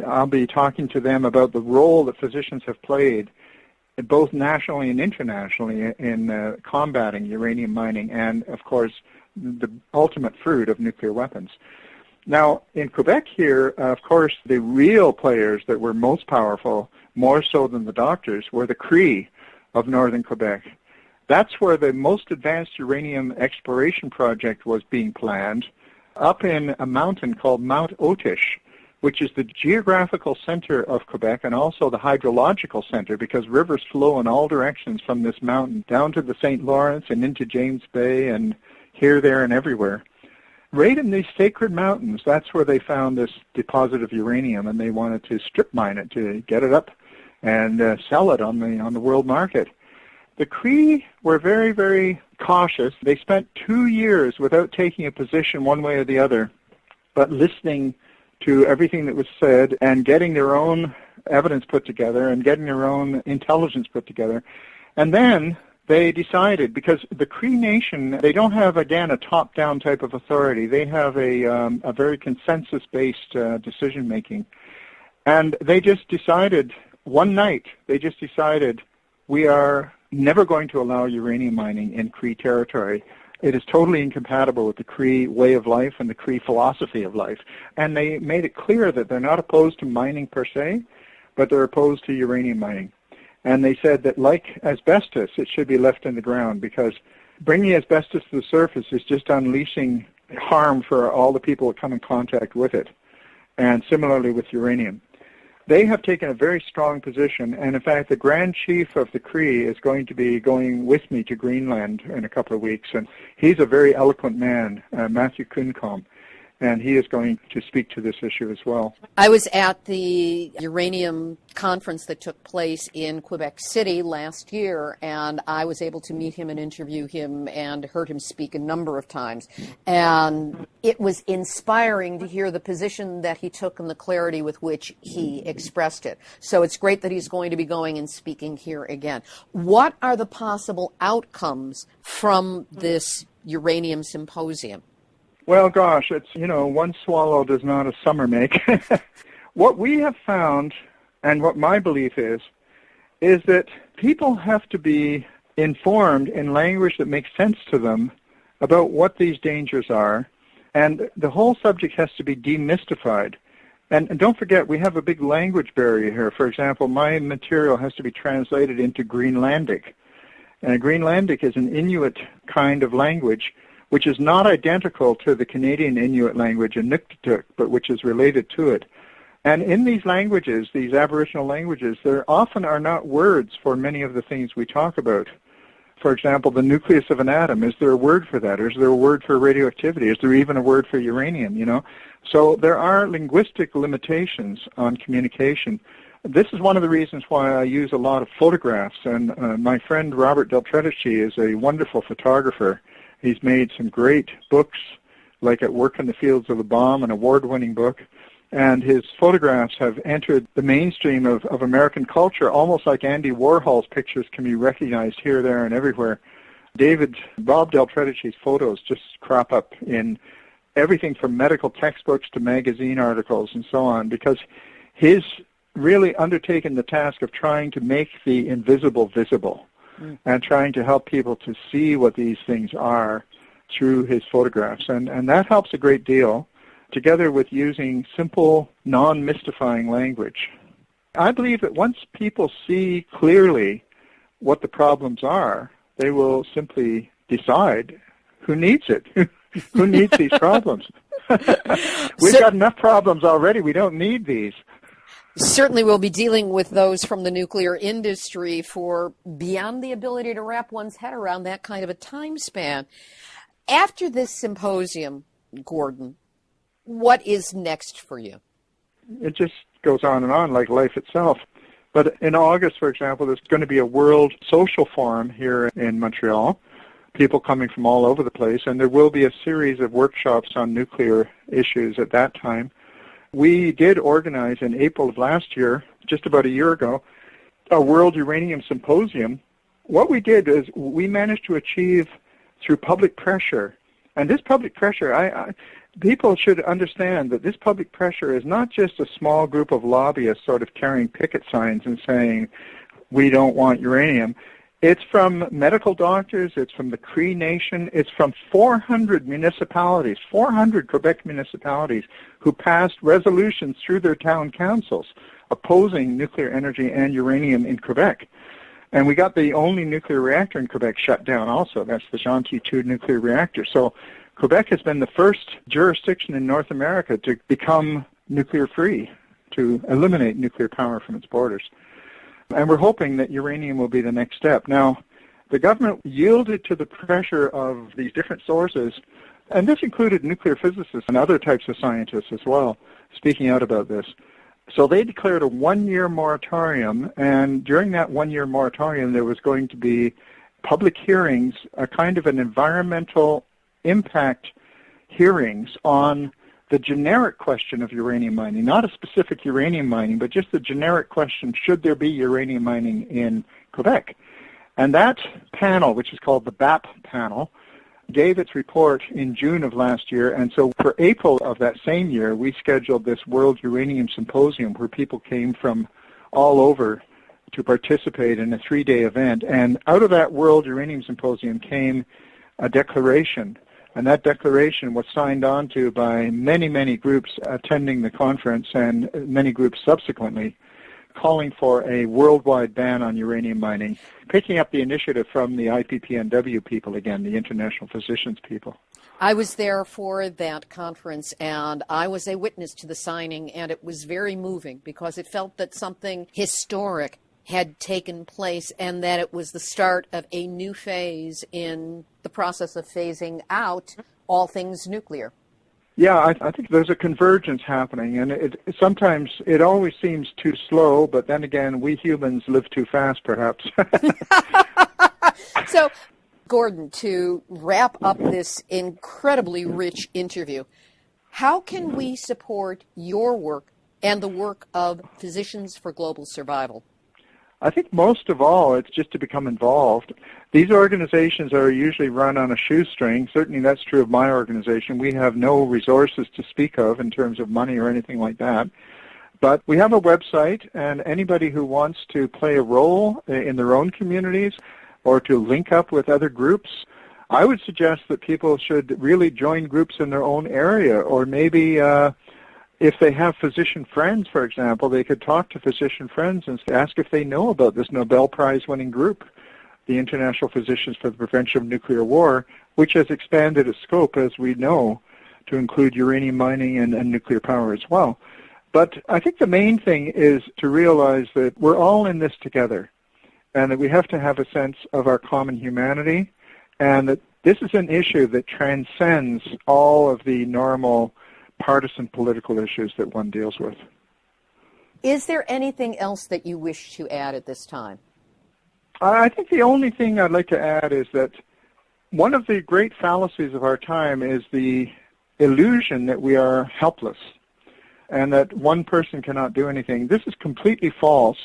C: I'll be talking to them about the role that physicians have played, both nationally and internationally, in combating uranium mining and, of course, the ultimate fruit of nuclear weapons. Now, in Quebec here, of course, the real players that were most powerful, more so than the doctors, were the Cree of northern Quebec. That's where the most advanced uranium exploration project was being planned, up in a mountain called Mount Otish, which is the geographical center of Quebec and also the hydrological center, because rivers flow in all directions from this mountain down to the St. Lawrence and into James Bay and here, there, and everywhere. Right in these sacred mountains, that's where they found this deposit of uranium, and they wanted to strip mine it to get it up and sell it on the world market. The Cree were very, very cautious. They spent 2 years without taking a position one way or the other, but listening to everything that was said and getting their own evidence put together and getting their own intelligence put together. And then they decided, because the Cree Nation, they don't have, again, a top-down type of authority. They have a very consensus-based decision-making. And they just decided, one night, we are never going to allow uranium mining in Cree territory. It is totally incompatible with the Cree way of life and the Cree philosophy of life. And they made it clear that they're not opposed to mining per se, but they're opposed to uranium mining. And they said that, like asbestos, it should be left in the ground, because bringing asbestos to the surface is just unleashing harm for all the people that come in contact with it. And similarly with uranium. They have taken a very strong position, and in fact the Grand Chief of the Cree is going to be going with me to Greenland in a couple of weeks, and he's a very eloquent man, Matthew Kuncombe, and he is going to speak to this issue as well.
B: I was at the uranium conference that took place in Quebec City last year, and I was able to meet him and interview him and heard him speak a number of times. And it was inspiring to hear the position that he took and the clarity with which he expressed it. So it's great that he's going to be going and speaking here again. What are the possible outcomes from this uranium symposium?
C: Well, gosh, it's, one swallow does not a summer make. What we have found, and what my belief is that people have to be informed in language that makes sense to them about what these dangers are, and the whole subject has to be demystified. And don't forget, we have a big language barrier here. For example, my material has to be translated into Greenlandic. And Greenlandic is an Inuit kind of language, which is not identical to the Canadian Inuit language, Inuktitut, but which is related to it. And in these languages, these Aboriginal languages, there often are not words for many of the things we talk about. For example, the nucleus of an atom, is there a word for that? Or is there a word for radioactivity? Is there even a word for uranium, So there are linguistic limitations on communication. This is one of the reasons why I use a lot of photographs. And my friend Robert Del Tredici is a wonderful photographer. He's made some great books, like At Work in the Fields of the Bomb, an award-winning book. And his photographs have entered the mainstream of American culture, almost like Andy Warhol's pictures can be recognized here, there, and everywhere. Bob Del Tredici's photos just crop up in everything from medical textbooks to magazine articles and so on, because he's really undertaken the task of trying to make the invisible visible. And trying to help people to see what these things are through his photographs. And that helps a great deal, together with using simple, non-mystifying language. I believe that once people see clearly what the problems are, they will simply decide who needs it, who needs these problems. We've got enough problems already. We don't need these.
B: Certainly we'll be dealing with those from the nuclear industry for beyond the ability to wrap one's head around that kind of a time span. After this symposium, Gordon, what is next for you?
C: It just goes on and on like life itself. But in August, for example, there's going to be a World Social Forum here in Montreal, people coming from all over the place, and there will be a series of workshops on nuclear issues at that time. We did organize in April of last year, just about a year ago, a World Uranium Symposium. What we did is we managed to achieve through public pressure, and this public pressure, people should understand that this public pressure is not just a small group of lobbyists sort of carrying picket signs and saying, we don't want uranium. It's from medical doctors, it's from the Cree Nation, it's from 400 municipalities, 400 Quebec municipalities who passed resolutions through their town councils opposing nuclear energy and uranium in Quebec. And we got the only nuclear reactor in Quebec shut down also. That's the Gentil 2 nuclear reactor. So Quebec has been the first jurisdiction in North America to become nuclear-free, to eliminate nuclear power from its borders. And we're hoping that uranium will be the next step. Now, the government yielded to the pressure of these different sources, and this included nuclear physicists and other types of scientists as well, speaking out about this. So they declared a one-year moratorium, and during that one-year moratorium there was going to be public hearings, a kind of an environmental impact hearings on the generic question of uranium mining, not a specific uranium mining, but just the generic question, should there be uranium mining in Quebec? And that panel, which is called the BAP panel, gave its report in June of last year, and so for April of that same year, we scheduled this World Uranium Symposium where people came from all over to participate in a 3-day event, and out of that World Uranium Symposium came a declaration. And that declaration was signed on to by many, many groups attending the conference and many groups subsequently, calling for a worldwide ban on uranium mining, picking up the initiative from the IPPNW people again, the International Physicians people.
B: I was there for that conference, and I was a witness to the signing, and it was very moving because it felt that something historic had taken place and that it was the start of a new phase in the process of phasing out all things nuclear.
C: Yeah, I think there's a convergence happening, and sometimes it always seems too slow, but then again, we humans live too fast, perhaps.
B: So, Gordon, to wrap up this incredibly rich interview, how can we support your work and the work of Physicians for Global Survival?
C: I think most of all, it's just to become involved. These organizations are usually run on a shoestring. Certainly that's true of my organization. We have no resources to speak of in terms of money or anything like that. But we have a website, and anybody who wants to play a role in their own communities or to link up with other groups, I would suggest that people should really join groups in their own area, or maybe if they have physician friends, for example, they could talk to physician friends and ask if they know about this Nobel Prize-winning group, the International Physicians for the Prevention of Nuclear War, which has expanded its scope, as we know, to include uranium mining and nuclear power as well. But I think the main thing is to realize that we're all in this together, and that we have to have a sense of our common humanity, and that this is an issue that transcends all of the normal partisan political issues that one deals with.
B: Is there anything else that you wish to add at this time?
C: I think the only thing I'd like to add is that one of the great fallacies of our time is the illusion that we are helpless and that one person cannot do anything. This is completely false,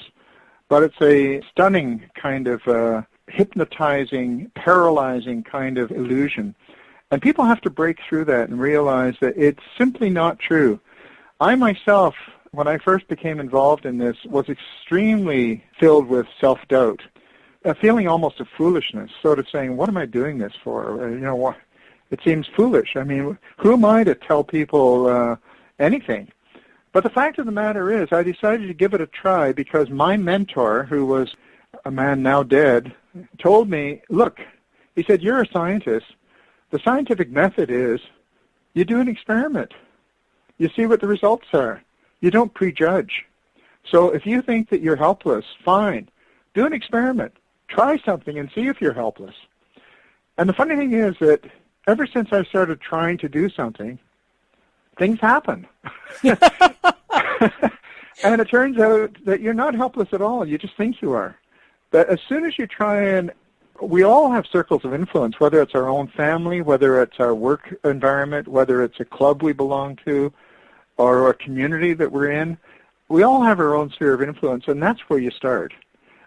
C: but it's a stunning kind of hypnotizing, paralyzing kind of illusion. And people have to break through that and realize that it's simply not true. I myself, when I first became involved in this, was extremely filled with self-doubt, a feeling almost of foolishness, sort of saying, what am I doing this for? It seems foolish. I mean, who am I to tell people anything? But the fact of the matter is, I decided to give it a try because my mentor, who was a man now dead, told me, look, he said, you're a scientist. The scientific method is you do an experiment. You see what the results are. You don't prejudge. So if you think that you're helpless, fine. Do an experiment. Try something and see if you're helpless. And the funny thing is that ever since I started trying to do something, things happen. And it turns out that you're not helpless at all. You just think you are. But as soon as you try and we all have circles of influence, whether it's our own family, whether it's our work environment, whether it's a club we belong to, or a community that we're in. We all have our own sphere of influence, and that's where you start.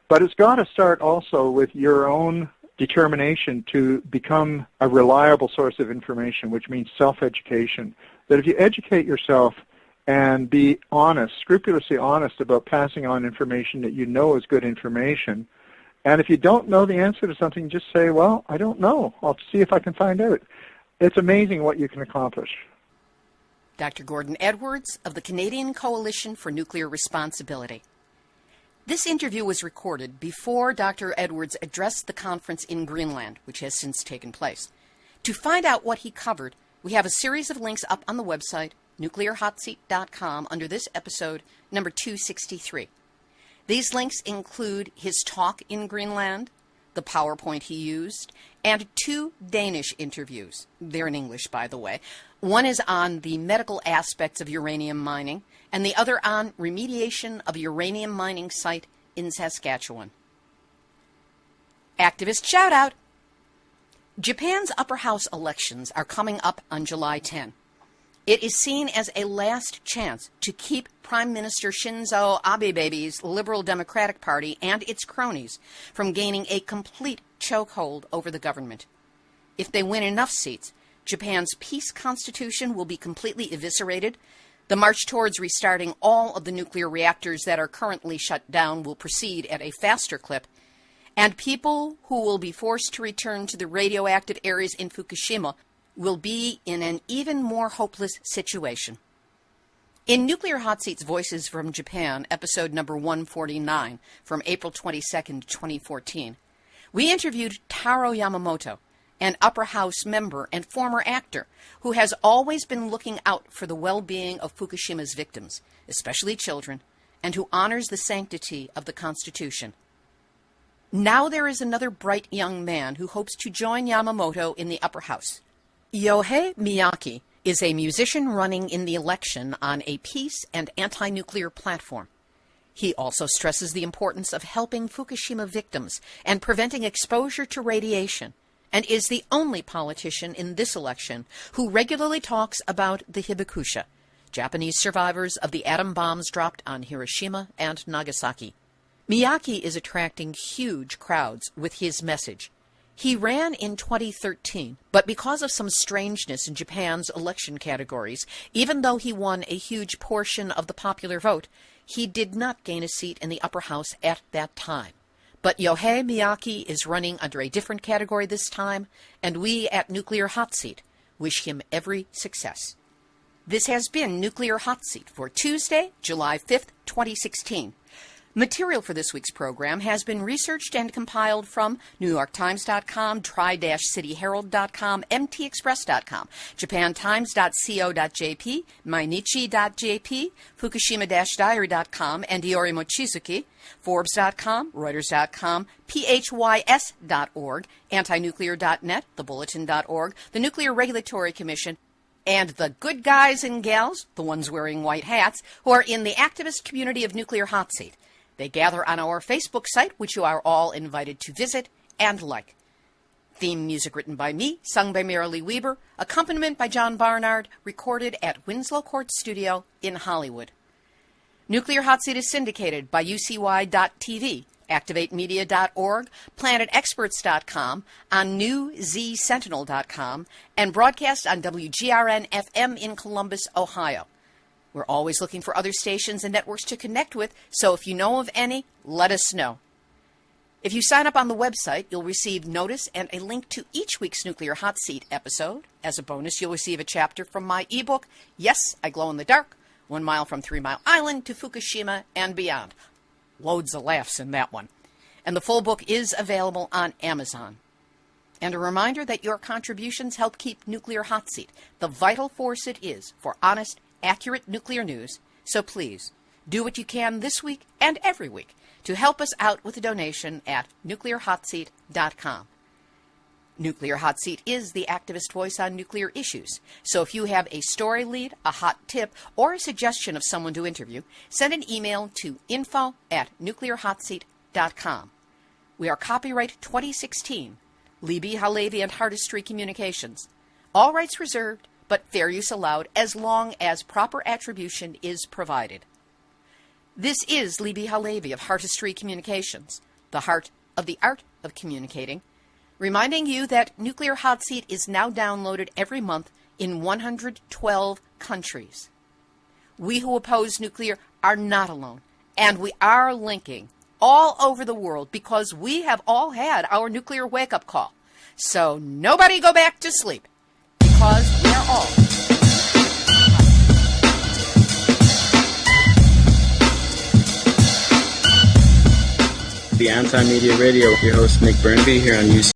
C: But it's got to start also with your own determination to become a reliable source of information, which means self-education. That if you educate yourself and be honest, scrupulously honest about passing on information that you know is good information, And if you don't know the answer to something, just say, well, I don't know. I'll see if I can find out. It's amazing what you can accomplish.
B: Dr. Gordon Edwards of the Canadian Coalition for Nuclear Responsibility. This interview was recorded before Dr. Edwards addressed the conference in Greenland, which has since taken place. To find out what he covered, we have a series of links up on the website, nuclearhotseat.com, under this episode, number 263. These links include his talk in Greenland, the PowerPoint he used, and 2 Danish interviews. They're in English, by the way. One is on the medical aspects of uranium mining, and the other on remediation of a uranium mining site in Saskatchewan. Activist shout-out! Japan's upper house elections are coming up on July 10. It is seen as a last chance to keep Prime Minister Shinzo Abe's Liberal Democratic Party and its cronies from gaining a complete chokehold over the government. If they win enough seats, Japan's peace constitution will be completely eviscerated. The march towards restarting all of the nuclear reactors that are currently shut down will proceed at a faster clip, and people who will be forced to return to the radioactive areas in Fukushima will be in an even more hopeless situation. In Nuclear Hot Seat's Voices from Japan, episode number 149, from April 22nd, 2014, we interviewed Taro Yamamoto, an upper house member and former actor who has always been looking out for the well-being of Fukushima's victims, especially children, and who honors the sanctity of the Constitution. Now there is another bright young man who hopes to join Yamamoto in the upper house. Yohei Miyake is a musician running in the election on a peace and anti-nuclear platform. He also stresses the importance of helping Fukushima victims and preventing exposure to radiation, and is the only politician in this election who regularly talks about the Hibakusha, Japanese survivors of the atom bombs dropped on Hiroshima and Nagasaki. Miyake is attracting huge crowds with his message. He ran in 2013, but because of some strangeness in Japan's election categories, even though he won a huge portion of the popular vote, he did not gain a seat in the upper house at that time. But Yohei Miyake is running under a different category this time, and we at Nuclear Hot Seat wish him every success. This has been Nuclear Hot Seat for Tuesday, July 5th, 2016. Material for this week's program has been researched and compiled from NewYorkTimes.com, Tri-CityHerald.com, MTExpress.com, JapanTimes.co.jp, Mainichi.jp, Fukushima-Diary.com, and Iori Mochizuki, Forbes.com, Reuters.com, PHYS.org, Antinuclear.net, TheBulletin.org, the Nuclear Regulatory Commission, and the good guys and gals, the ones wearing white hats, who are in the activist community of Nuclear Hot Seat. They gather on our Facebook site, which you are all invited to visit and like. Theme music written by me, sung by Marilee Weber, accompaniment by John Barnard, recorded at Winslow Court Studio in Hollywood. Nuclear Hot Seat is syndicated by UCY.tv, ActivateMedia.org, PlanetExperts.com, on NewZSentinel.com, and broadcast on WGRN-FM in Columbus, Ohio. We're always looking for other stations and networks to connect with, so if you know of any, let us know. If you sign up on the website, you'll receive notice and a link to each week's Nuclear Hot Seat episode. As a bonus, you'll receive a chapter from my ebook, Yes, I Glow in the Dark, 1 Mile from 3 Mile Island to Fukushima and Beyond. Loads of laughs in that one. And the full book is available on Amazon. And a reminder that your contributions help keep Nuclear Hot Seat the vital force it is for honest, accurate nuclear news, so please do what you can this week and every week to help us out with a donation at nuclearhotseat.com. Nuclear Hot Seat is the activist voice on nuclear issues, so if you have a story lead, a hot tip, or a suggestion of someone to interview, send an email to info@nuclearhotseat.com. We are copyright 2016, Libbe HaLevy and Artistry Communications. All rights reserved, but fair use allowed as long as proper attribution is provided. This is Libbe HaLevy of Artistry Communications, the heart of the art of communicating, reminding you that Nuclear Hot Seat is now downloaded every month in 112 countries. We who oppose nuclear are not alone, and we are linking all over the world because we have all had our nuclear wake-up call. So nobody go back to sleep because we are all...
D: The Anti-Media Radio, your host Nick Burnby here on UC.